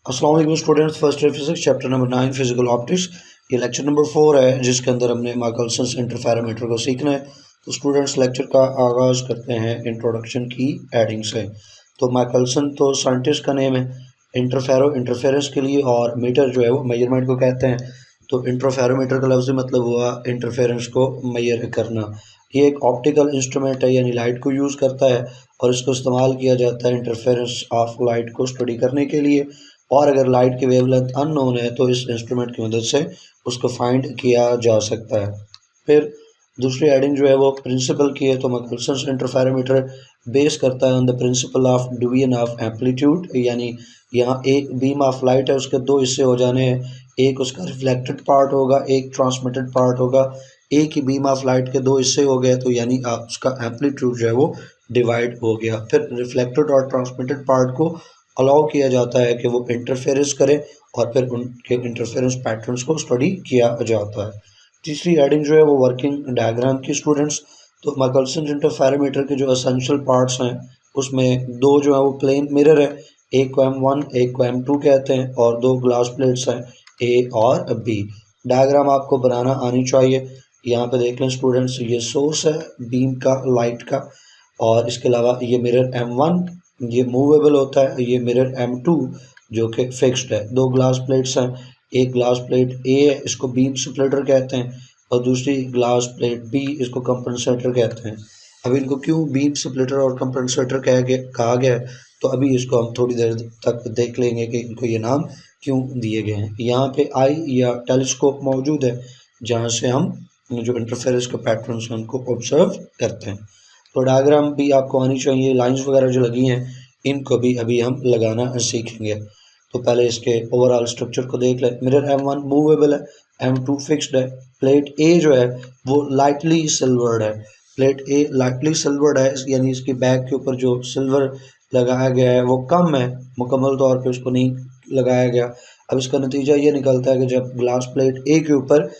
अस्सलाम वालेकुम students, first year physics chapter number 9 physical optics. ये लेक्चर नंबर 4 है जिसके अंदर हमने माइकलसन इंटरफेरोमीटर को सीखना है। तो स्टूडेंट्स लेक्चर का आगाज़ करते हैं इंट्रोडक्शन की एडिंग से। तो माइकलसन तो साइंटिस्ट का नेम है, इंटरफेरेंस के लिए, और मीटर जो है वो मेजरमेंट को कहते हैं। तो इंटरफेरोमीटर का लफ्ज़ मतलब हुआ इंटरफेरेंस को मेजर करना। ये एक ऑप्टिकल इंस्ट्रूमेंट है, यानी लाइट को यूज़ करता है और इसको इस्तेमाल किया जाता है इंटरफेरेंस ऑफ लाइट को स्टडी करने के लिए। और अगर लाइट की वेवलेंथ अननोन है तो इस इंस्ट्रूमेंट की मदद से उसको फाइंड किया जा सकता है। फिर दूसरी हेडिंग जो है वो प्रिंसिपल की है। तो माइकलसन इंटरफेरोमीटर बेस करता है on the principle of division of amplitude, यानी यहाँ एक बीम ऑफ लाइट है, उसके दो हिस्से हो जाने हैं। एक उसका रिफ्लेक्टेड पार्ट होगा, एक ट्रांसमिटेड पार्ट होगा। एक ही बीम ऑफ लाइट के दो हिस्से हो गए तो यानी उसका एम्पलीट्यूड जो है वो डिवाइड हो गया। फिर रिफ्लेक्टेड और ट्रांसमिटेड पार्ट को अलाउ किया जाता है कि वो इंटरफेरेंस करें और फिर उनके इंटरफेरेंस पैटर्न्स को स्टडी किया जाता है। तीसरी हेडिंग जो है वो वर्किंग डायग्राम की स्टूडेंट्स। तो माइकलसन इंटरफेरोमीटर के जो एसेंशियल पार्ट्स हैं उसमें दो जो है वो प्लेन मिरर है, एक को M1 एक को M2 कहते हैं, और दो ग्लास प्लेट्स हैं A और B। डायग्राम आपको बनाना आनी चाहिए। यहाँ पे देख लें स्टूडेंट्स, ये सोर्स है बीम का, लाइट का, और इसके अलावा ये मिरर M1 ये मूवेबल होता है, ये मिरर M2 जो कि फिक्स्ड है। दो ग्लास प्लेट्स हैं, एक ग्लास प्लेट A है, इसको बीम स्प्लिटर कहते हैं, और दूसरी ग्लास प्लेट B, इसको कंपनसेटर कहते हैं। अब इनको क्यों बीम स्प्लिटर और कंपनसेटर कहा गया है, तो अभी इसको हम थोड़ी देर तक देख लेंगे कि इनको ये नाम क्यों दिए गए हैं। यहाँ पे आई या टेलीस्कोप मौजूद है जहाँ से हम जो इंटरफेरेंस के पैटर्न्स हैं उनको ऑब्जर्व करते हैं। तो डायग्राम भी आपको आनी चाहिए, लाइंस वगैरह जो लगी हैं इनको भी अभी हम लगाना सीखेंगे। तो पहले इसके ओवरऑल स्ट्रक्चर को देख लें। मिरर M1 मूवेबल है, M2 फिक्स्ड है। प्लेट A जो है वो लाइटली सिल्वर्ड है। प्लेट A लाइटली सिल्वर्ड है, यानी इसकी बैक के ऊपर जो सिल्वर लगाया गया है वो कम है, मुकम्मल तौर पे उसको नहीं लगाया गया। अब इसका नतीजा ये निकलता है कि जब ग्लास प्लेट A के ऊपर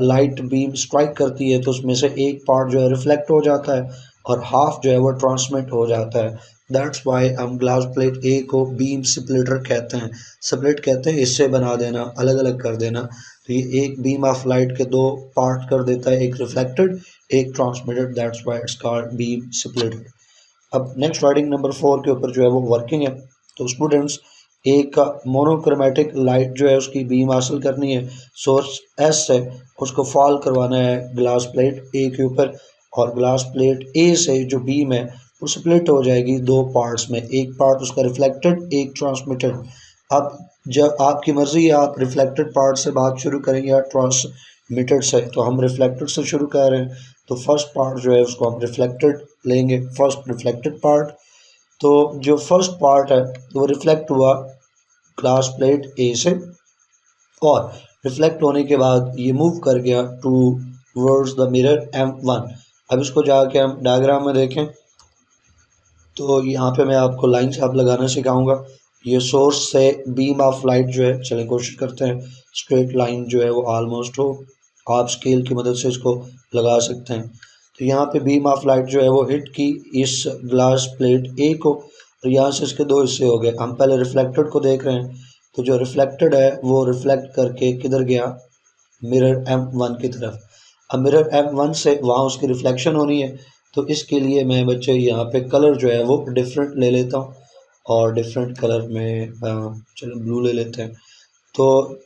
लाइट बीम स्ट्राइक करती है तो उसमें से एक पार्ट जो है रिफ्लेक्ट हो जाता है और हाफ जो है वो ट्रांसमिट हो जाता है। दैट्स वाई हम ग्लास प्लेट A को बीम स्प्लिटर कहते हैं। स्प्लिट कहते हैं हिस्से बना देना, अलग अलग कर देना। तो ये एक बीम ऑफ लाइट के दो पार्ट कर देता है, एक रिफ्लेक्टेड एक transmitted. That's why it's called beam splitter. अब नेक्स्ट राइडिंग नंबर 4 के ऊपर जो है वो वर्किंग है। तो स्टूडेंट्स, एक का मोनोक्रोमेटिक लाइट जो है उसकी बीम हासिल करनी है, सोर्स S से उसको फॉल करवाना है ग्लास प्लेट A के ऊपर, और ग्लास प्लेट A से जो बीम है वो स्प्लिट हो जाएगी दो पार्ट्स में, एक पार्ट उसका रिफ्लेक्टेड एक ट्रांसमिटेड। अब जब आपकी मर्ज़ी है आप रिफ्लेक्टेड पार्ट से बात शुरू करेंगे या ट्रांसमिटेड से, तो हम रिफ्लेक्टेड से शुरू कर रहे हैं। तो फर्स्ट पार्ट जो है उसको हम रिफ्लेक्टेड लेंगे, फर्स्ट रिफ्लेक्टेड पार्ट। तो जो फर्स्ट पार्ट है वो रिफ्लेक्ट हुआ ग्लास प्लेट A से, और रिफ्लेक्ट होने के बाद ये मूव कर गया two words the mirror M1। अब इसको जाके हम डायग्राम में देखें तो यहाँ पे मैं आपको लाइंस आप लगाना सिखाऊंगा। ये सोर्स से बीम ऑफ लाइट जो है, चलें कोशिश करते हैं स्ट्रेट लाइन जो है वो ऑलमोस्ट हो। आप स्केल की मदद से इसको लगा सकते हैं। तो यहाँ पे बीम ऑफ लाइट जो है वो हिट की इस ग्लास प्लेट A को, और यहाँ से इसके दो हिस्से हो गए। हम पहले रिफ्लेक्टेड को देख रहे हैं। तो जो रिफ्लेक्टेड है वो रिफ्लेक्ट करके किधर गया, मिरर M1 की तरफ। अब मिरर M1 से वहाँ उसकी रिफ्लेक्शन होनी है, तो इसके लिए मैं बच्चे यहाँ पे कलर जो है वो डिफरेंट ले लेता हूँ, और डिफरेंट कलर में चलो ब्लू ले लेते हैं। तो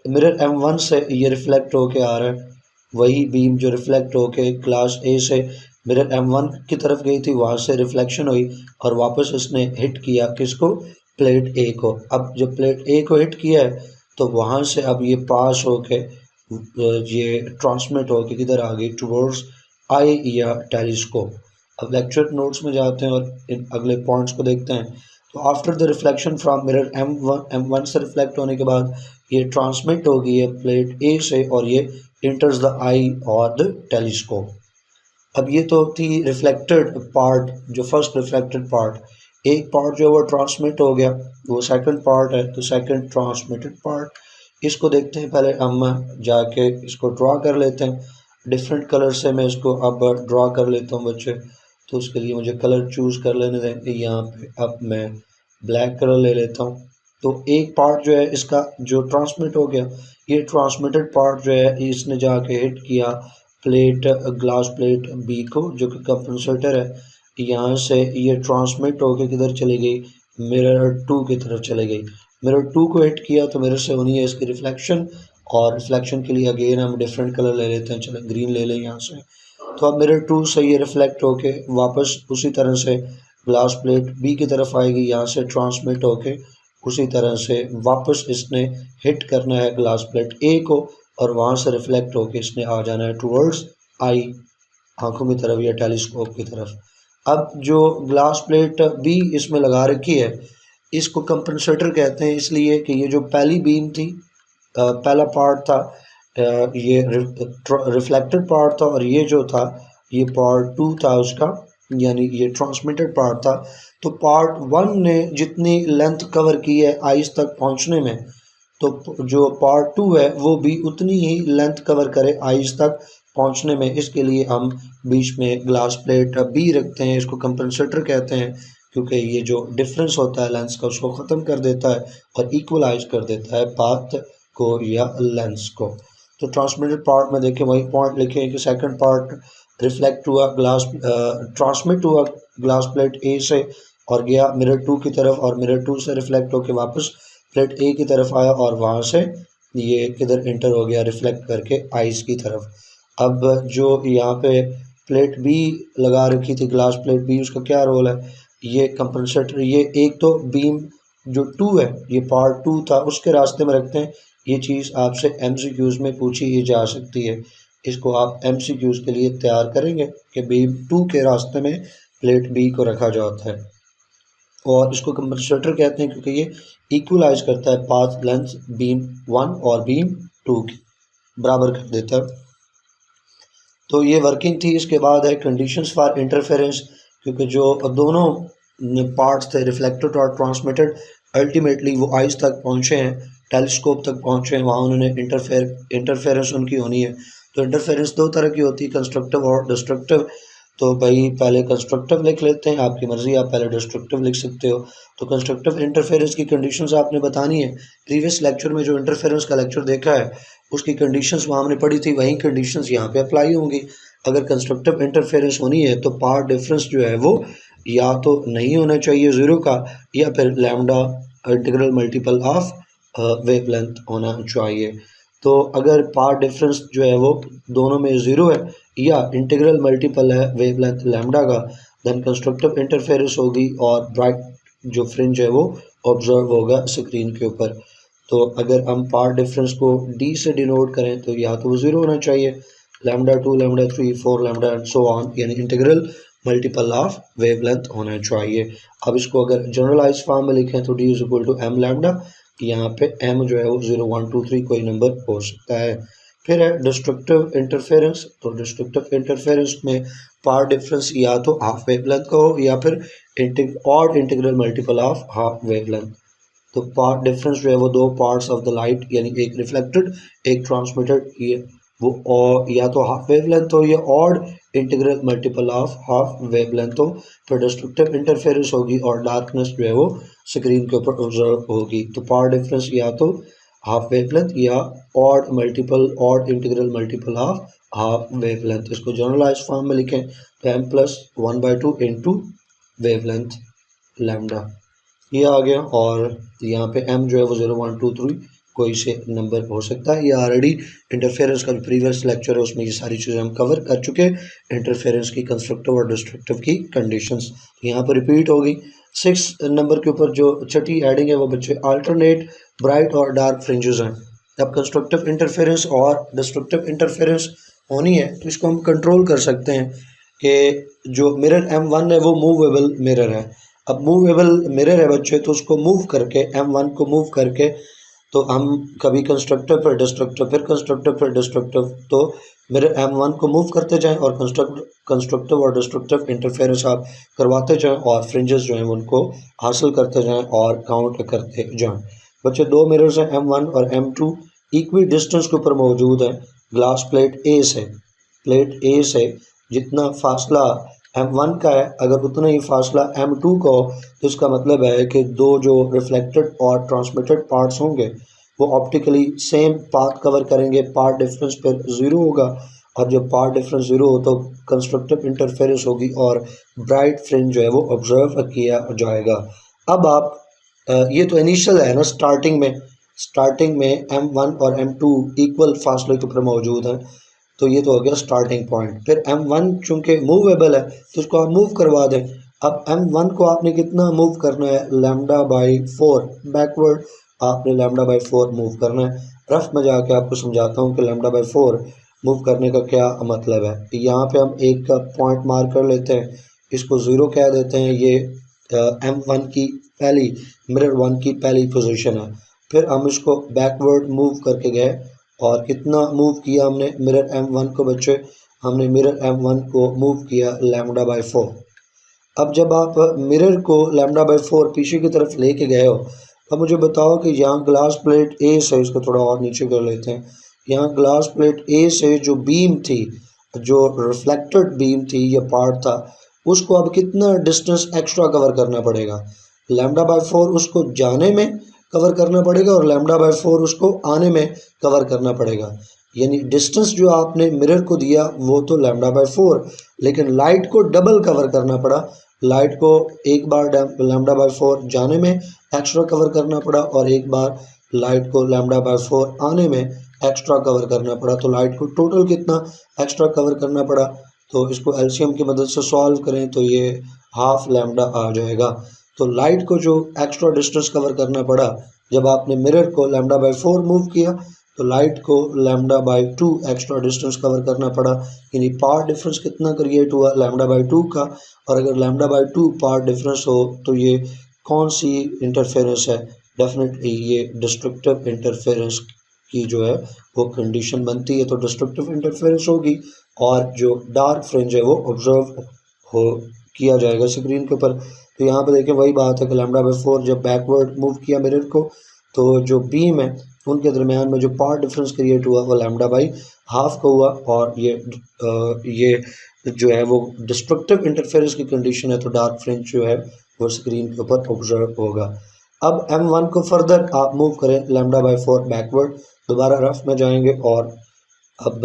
मिरर M1 से ये रिफ्लेक्ट होके आ रहा है, वही बीम जो रिफ्लेक्ट होके क्लास A से मिरर M1 की तरफ गई थी, वहाँ से रिफ्लेक्शन हुई और वापस इसने हिट किया किसको, प्लेट A को। अब जब प्लेट A को हिट किया है तो वहाँ से अब ये पास होके ये ट्रांसमिट होके किधर आ गई, टुवर्ड्स आई या टेलीस्कोप। अब लेक्चर नोट्स में जाते हैं और इन अगले पॉइंट्स को देखते हैं। तो after the reflection from mirror M1 से रिफ्लेक्ट होने के बाद ये ट्रांसमिट हो गई है प्लेट A से, और ये इंटर्स द आई और द टेलीस्कोप। अब ये तो थी रिफ्लेक्टेड पार्ट, जो फर्स्ट रिफ्लेक्टेड पार्ट। एक पार्ट जो है वो ट्रांसमिट हो गया, वो सेकंड पार्ट है, तो सेकंड ट्रांसमिटेड पार्ट। इसको देखते हैं, पहले हम जाके इसको ड्रा कर लेते हैं। डिफरेंट कलर से मैं इसको अब ड्रा कर लेता हूँ बच्चे। तो उसके लिए मुझे कलर चूज़ कर लेने दें। यहाँ पे अब मैं ब्लैक कलर ले लेता हूँ। तो एक पार्ट जो है इसका जो ट्रांसमिट हो गया, ये ट्रांसमिटेड पार्ट जो है इसने जाके हिट किया प्लेट ग्लास प्लेट बी को जो कि कंपनसेटर है। यहाँ से ये ट्रांसमिट होके किधर चली गई, मिरर 2 की तरफ चली गई। मिरर 2 को हिट किया तो मिरर से होनी है इसकी रिफ्लेक्शन, और रिफ्लेक्शन के लिए अगेन हम डिफरेंट कलर ले लेते हैं, चलो ग्रीन ले लें यहाँ से। तो अब मिरर 2 से ये रिफ्लेक्ट होके वापस उसी तरह से ग्लास प्लेट बी की तरफ आएगी, यहाँ से ट्रांसमिट होके उसी तरह से वापस इसने हिट करना है ग्लास प्लेट ए को, और वहाँ से रिफ्लेक्ट होके इसने आ जाना है टूवर्ड्स आई, आंखों की तरफ या टेलीस्कोप की तरफ। अब जो ग्लास प्लेट बी इसमें लगा रखी है इसको कंपनसेटर कहते हैं, इसलिए कि ये जो पहली बीम थी, पहला पार्ट था, ये रिफ्लेक्टेड पार्ट था, और ये जो था ये पार्ट 2 था उसका, यानी ये ट्रांसमिटेड पार्ट था। तो पार्ट 1 ने जितनी लेंथ कवर की है आइस तक पहुंचने में, तो जो पार्ट 2 है वो भी उतनी ही लेंथ कवर करे आइस तक पहुंचने में। इसके लिए हम बीच में ग्लास प्लेट बी रखते हैं, इसको कंपनसेटर कहते हैं, क्योंकि ये जो डिफरेंस होता है लेंस का उसको ख़त्म कर देता है और इक्वलाइज कर देता है पाथ को या लेंस को। तो ट्रांसमिटेड पार्ट में देखें वही पॉइंट लिखे हैं कि सेकंड पार्ट रिफ्लेक्ट हुआ ग्लास ट्रांसमिट हुआ ग्लास प्लेट ए से और गया मिरर 2 की तरफ, और मिरर 2 से रिफ्लेक्ट होकर वापस प्लेट ए की तरफ आया, और वहाँ से ये किधर इंटर हो गया रिफ्लेक्ट करके आइस की तरफ। अब जो यहाँ पे प्लेट बी लगा रखी थी ग्लास प्लेट बी, उसका क्या रोल है, ये कंपनसेटर, ये एक तो बीम जो 2 है ये पार्ट 2 था उसके रास्ते में रखते हैं। ये चीज़ आपसे MCQs में पूछी ही जा सकती है, इसको आप MCQs के लिए तैयार करेंगे कि बीम 2 के रास्ते में प्लेट बी को रखा जाता है, और इसको कंपनसेटर कहते हैं क्योंकि ये इक्वलाइज करता है पाथ लेंथ बीम 1 और बीम 2 की बराबर कर देता है। तो ये वर्किंग थी। इसके बाद है कंडीशंस फॉर इंटरफेरेंस, क्योंकि जो दोनों पार्ट्स थे रिफ्लेक्टेड और ट्रांसमिटेड अल्टीमेटली वो आइस तक पहुँचे हैं, टेलीस्कोप तक पहुँचे हैं, वहाँ उन्होंने इंटरफेरेंस उनकी होनी है। तो इंटरफेरेंस दो तरह की होती है, कंस्ट्रक्टिव और डिस्ट्रक्टिव। तो भाई पहले कंस्ट्रक्टिव लिख लेते हैं, आपकी मर्ज़ी, आप पहले डिस्ट्रक्टिव लिख सकते हो। तो कंस्ट्रक्टिव इंटरफेरेंस की कंडीशंस आपने बतानी है। प्रीवियस लेक्चर में जो इंटरफेरेंस का लेक्चर देखा है उसकी कंडीशंस वहाँ हमने पढ़ी थी, वही कंडीशंस यहाँ पे अप्लाई होंगी। अगर कंस्ट्रक्टिव इंटरफेरेंस होनी है तो पार्ट डिफरेंस जो है वो या तो नहीं होना चाहिए 0 का, या फिर lambda integral multiple of wavelength होना चाहिए। तो अगर पार्ट डिफरेंस जो है वो दोनों में 0 है या इंटीग्रल मल्टीपल है वेवलेंथ लैम्डा का, देन कंस्ट्रक्टिव इंटरफेरेंस होगी और ब्राइट जो फ्रिंज है वो ऑब्जर्व होगा स्क्रीन के ऊपर। तो अगर हम पार्ट डिफरेंस को डी से डिनोट करें तो या तो वो 0 होना चाहिए, lambda 2 lambda 3 4 lambda and so on, यानी इंटीग्रल मल्टीपल ऑफ वेवलेंथ होना चाहिए। अब इसको अगर जनरलाइज फॉर्म में लिखें तो d is equal to m lambda, यहाँ पे एम जो है वो 0 1 2 3 कोई नंबर हो सकता है। फिर है डिस्ट्रक्टिव इंटरफेरेंस। तो डिस्ट्रक्टिव इंटरफेरेंस में पार्ट डिफरेंस या तो हाफ वेवलेंथ का हो या फिर odd integral multiple of half wavelength. तो पार्ट डिफरेंस जो है वो दो पार्ट्स ऑफ द लाइट, यानी एक रिफ्लेक्टेड एक ट्रांसमिटेड, ये वो और या तो हाफ वेवलेंथ हो या odd integral multiple of half wavelength हो। फिर डिस्ट्रक्टिव इंटरफेरेंस होगी और डार्कनेस जो है वो स्क्रीन के ऊपर ऑब्जर्व होगी। तो पार्ट डिफरेंस या तो हाफ वेवलेंथ या odd integral multiple of half wavelength. इसको जनरलाइज फॉर्म में लिखें तो m plus 1/2 into wavelength lambda, ये आ गया। और यहाँ पे m जो है वो 0 1 2 3 कोई से नंबर हो सकता है। ये ऑलरेडी इंटरफेरेंस का जो प्रीवियस लेक्चर है उसमें ये सारी चीज़ें हम कवर कर चुके हैं, इंटरफेरेंस की कंस्ट्रक्टिव और डिस्ट्रक्टिव की कंडीशंस यहाँ पर रिपीट होगी। 6 नंबर के ऊपर जो छठी हेडिंग है वो बच्चे अल्टरनेट ब्राइट और डार्क फ्रिंजेस हैं। अब कंस्ट्रक्टिव इंटरफेरेंस और डिस्ट्रक्टिव इंटरफेरेंस होनी है तो इसको हम कंट्रोल कर सकते हैं कि जो मिरर M1 है वो मूवेबल मिरर है। अब मूवेबल मिरर है बच्चे तो उसको मूव करके M1 को मूव करके तो हम कभी कंस्ट्रक्टिव पर डिस्ट्रक्टिव फिर कंस्ट्रक्टिव फिर डिस्ट्रक्टिव, तो मिरर M1 को मूव करते जाएं और कंस्ट्रक्टिव और डिस्ट्रक्टिव इंटरफेरेंस आप करवाते जाएं और फ्रिंजेस जो हैं उनको हासिल करते जाएं और काउंट करते जाएं। बच्चे दो मिरर्स हैं M1 और M2 इक्वी डिस्टेंस के ऊपर मौजूद है ग्लास प्लेट ए से। प्लेट ए से जितना फासला M1 का है, अगर उतना ही फासला M2 का हो तो इसका मतलब है कि दो जो रिफ्लेक्टेड और ट्रांसमिटेड पार्ट्स होंगे वो ऑप्टिकली सेम पाथ कवर करेंगे, पार्ट डिफरेंस फिर ज़ीरो होगा, और जब पार्ट डिफरेंस ज़ीरो हो तो कंस्ट्रक्टिव इंटरफेरेंस होगी और ब्राइट फ्रिंज जो है वो ऑब्जर्व किया जाएगा। अब आप ये तो इनिशियल है ना, स्टार्टिंग में M1 और M2 इक्वल फासले के ऊपर मौजूद हैं, तो ये तो हो गया स्टार्टिंग पॉइंट। फिर M1 चूंकि मूवेबल है तो उसको आप मूव करवा दें। अब M1 को आपने कितना मूव करना है, λ/4 बैकवर्ड आपने λ/4 मूव करना है। रफ में जाके आपको समझाता हूँ कि λ/4 मूव करने का क्या मतलब है। यहाँ पे हम एक का पॉइंट मार्क कर लेते हैं, इसको ज़ीरो कह देते हैं। ये M1 की पहली, मिरर 1 की पहली पोजीशन है। फिर हम इसको बैकवर्ड मूव करके गए और कितना मूव किया हमने मिरर M1 को बच्चे, हमने मिरर M1 को मूव किया λ/4। अब जब आप मिरर को λ/4 पीछे की तरफ लेके गए हो, अब मुझे बताओ कि यहाँ ग्लास प्लेट ए से, इसको थोड़ा और नीचे कर लेते हैं, यहाँ ग्लास प्लेट ए से जो बीम थी, जो रिफ्लेक्टेड बीम थी, ये पार्ट था, उसको अब कितना डिस्टेंस एक्स्ट्रा कवर करना पड़ेगा। λ/4 उसको जाने में कवर करना पड़ेगा और λ/4 उसको आने में कवर करना पड़ेगा। यानी डिस्टेंस जो आपने मिरर को दिया वो तो λ/4, लेकिन लाइट को डबल कवर करना पड़ा। लाइट को एक बार λ/4 जाने में एक्स्ट्रा कवर करना पड़ा और एक बार लाइट को λ/4 आने में एक्स्ट्रा कवर करना पड़ा। तो लाइट को टोटल कितना एक्स्ट्रा कवर करना पड़ा, तो इसको एलसीएम की मदद से सॉल्व करें तो ये हाफ लैम्डा आ जाएगा। तो लाइट को जो एक्स्ट्रा डिस्टेंस कवर करना पड़ा जब आपने मिरर को λ/4 मूव किया, तो लाइट को λ/2 एक्स्ट्रा डिस्टेंस कवर करना पड़ा। यानी पार्ट डिफरेंस कितना क्रिएट हुआ λ/2 का, और अगर λ/2 पार्ट डिफरेंस हो तो ये कौन सी इंटरफेरेंस है, डेफिनेटली ये डिस्ट्रक्टिव इंटरफेरेंस की जो है वो कंडीशन बनती है। तो डिस्ट्रक्टिव इंटरफेरेंस होगी और जो डार्क फ्रिंज है वो ऑब्जर्व हो किया जाएगा स्क्रीन के ऊपर। तो यहाँ पे देखें वही बात है कि λ/4 जब बैकवर्ड मूव किया मिरर को, तो जो बीम है उनके दरमियान में जो पार्ट डिफरेंस क्रिएट हुआ वो λ/हाफ का हुआ, और ये जो है वो डिस्ट्रक्टिव इंटरफेरेंस की कंडीशन है, तो डार्क फ्रिंज जो है वो स्क्रीन के ऊपर ऑब्जर्व होगा। अब M1 को फर्दर आप मूव करें λ/4 बैकवर्ड, दोबारा रफ में जाएंगे और अब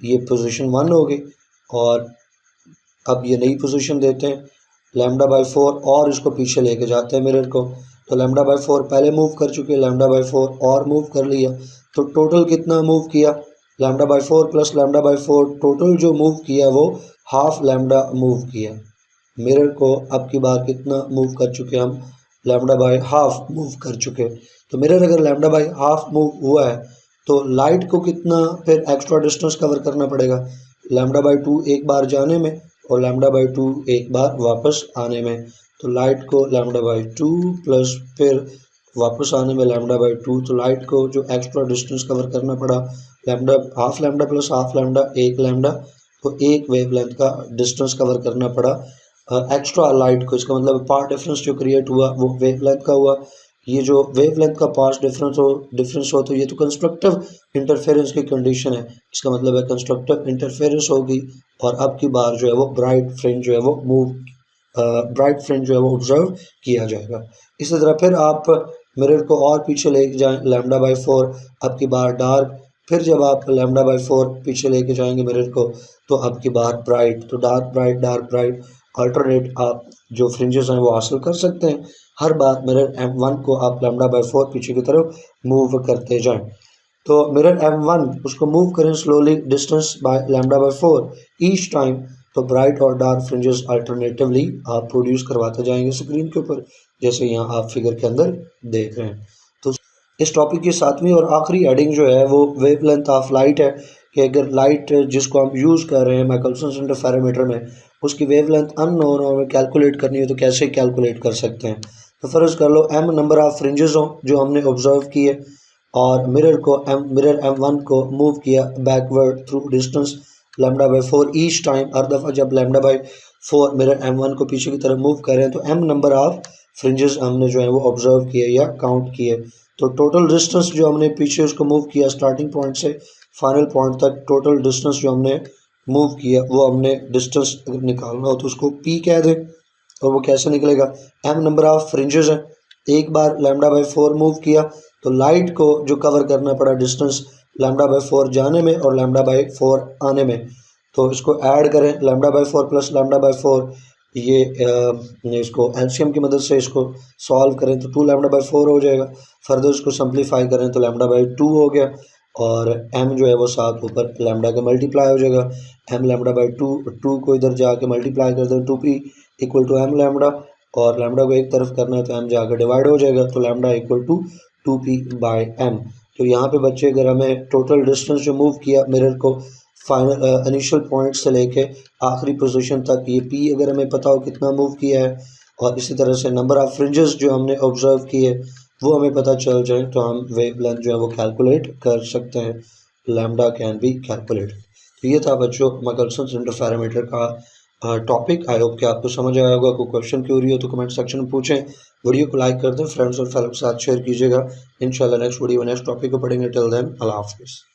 ये पोजीशन 1 होगी और अब ये नई पोजीशन देते हैं λ/4 और इसको पीछे लेके जाते हैं मिरर को। तो λ/4 पहले मूव कर चुके, λ/4 और मूव कर लिया, तो टोटल कितना मूव किया, λ/4 प्लस λ/4, टोटल जो मूव किया वो हाफ लैम्डा मूव किया। मिरर को अब की बार कितना मूव कर चुके हम, λ/हाफ मूव कर चुके। तो मिरर अगर λ/हाफ मूव हुआ है तो लाइट को कितना फिर एक्स्ट्रा डिस्टेंस कवर करना पड़ेगा, λ/2 एक बार जाने में और λ/2 एक बार वापस आने में। तो लाइट को λ/2 प्लस फिर वापस आने में λ/2, तो लाइट को जो एक्स्ट्रा डिस्टेंस कवर करना पड़ा half lambda plus half lambda, एक लैम्डा, तो एक वेवलेंथ का डिस्टेंस कवर करना पड़ा एक्स्ट्रा लाइट को। इसका मतलब पार्ट डिफरेंस जो क्रिएट हुआ वो वेवलेंथ का हुआ। ये जो वेवलेंथ का पार्ट डिफरेंस हो तो ये तो कंस्ट्रक्टिव इंटरफेरेंस की कंडीशन है, इसका मतलब है कंस्ट्रक्टिव इंटरफेरेंस होगी और अब की बार जो है वो ब्राइट फ्रिंज जो है वो ऑब्जर्व किया जाएगा। इसी तरह फिर आप मिरर को और पीछे लेके जाएं λ/4, अब की बार डार्क, फिर जब आप λ/4 पीछे लेके जाएंगे मिरर को तो अब की बार ब्राइट, तो डार्क ब्राइट अल्टरनेट आप जो फ्रिंजेस हैं वो हासिल कर सकते हैं। हर बार मिरर M1 को आप λ/4 पीछे की तरफ मूव करते जाएं। तो मिरर M1 उसको मूव करें slowly distance by λ/4 each time, तो ब्राइट और डार्क फ्रिंजेस अल्टरनेटिवली आप प्रोड्यूस करवाते जाएंगे स्क्रीन के ऊपर, जैसे यहाँ आप फिगर के अंदर देख रहे हैं। तो इस टॉपिक की सातवीं और आखिरी हेडिंग जो है वो वेवलेंथ ऑफ लाइट है, कि अगर लाइट जिसको हम यूज़ कर रहे हैं माइकलसन इंटरफेरोमीटर में, उसकी वेवलेंथ अननोन और हमें कैलकुलेट करनी है तो कैसे कैलकुलेट कर सकते हैं। तो फ़र्ज़ कर लो m नंबर ऑफ फ्रिंजेस हो जो हमने ऑब्जर्व किए और मिरर M1 को मूव किया backward through distance λ/4 each time. हर दफ़ा जब λ/4 मिरर M1 को पीछे की तरफ मूव कर रहे हैं तो m नंबर ऑफ फ्रिंजेस हमने जो है वो ऑब्जर्व किए या काउंट किए। तो टोटल डिस्टेंस जो हमने पीछे उसको मूव किया स्टार्टिंग पॉइंट से फाइनल पॉइंट तक, टोटल डिस्टेंस जो हमने मूव किया वो हमने डिस्टेंस अगर निकालना हो तो उसको p कह दें और वो कैसे निकलेगा, m नंबर ऑफ फ्रिंजेस है, एक बार λ/4 मूव किया तो लाइट को जो कवर करना पड़ा डिस्टेंस λ/4 जाने में और λ/4 आने में, तो इसको ऐड करें λ/4 प्लस λ/4, ये इसको एलसीएम की मदद से इसको सॉल्व करें तो 2λ/4 हो जाएगा। फर्दर इसको सिंप्लीफाई करें तो λ/2 हो गया और m जो है वो साथ ऊपर लैम्डा का मल्टीप्लाई हो जाएगा, m λ/2, 2 को इधर जाके मल्टीप्लाई कर दें 2p equal to m lambda, और लैम्डा को एक तरफ करना है तो m जाकर डिवाइड हो जाएगा तो लैम्डा इक्वल टू 2p/m। तो यहाँ पे बच्चे अगर हमें टोटल डिस्टेंस जो मूव किया मिरर को फाइनल इनिशियल पॉइंट से लेके आखिरी पोजीशन तक, ये p अगर हमें पता हो कितना मूव किया है और इसी तरह से नंबर ऑफ फ्रिंजेस जो हमने ऑब्जर्व किए वो हमें पता चल जाए तो हम वेवलेंथ जो है वो कैलकुलेट कर सकते हैं, लैम्डा कैन बी कैलकुलेट। तो ये था बच्चों माइकलसन इंटरफेरोमीटर का टॉपिक। आई होप कि आपको समझ आया होगा। कोई क्वेश्चन क्यूरी हो तो कमेंट सेक्शन में पूछें, वीडियो को लाइक कर दें, फ्रेंड्स और फैमिली के साथ शेयर कीजिएगा। इंशाल्लाह नेक्स्ट वीडियो में नेक्स्ट टॉपिक को पढ़ेंगे। टिल देन अल्लाह हाफिज़।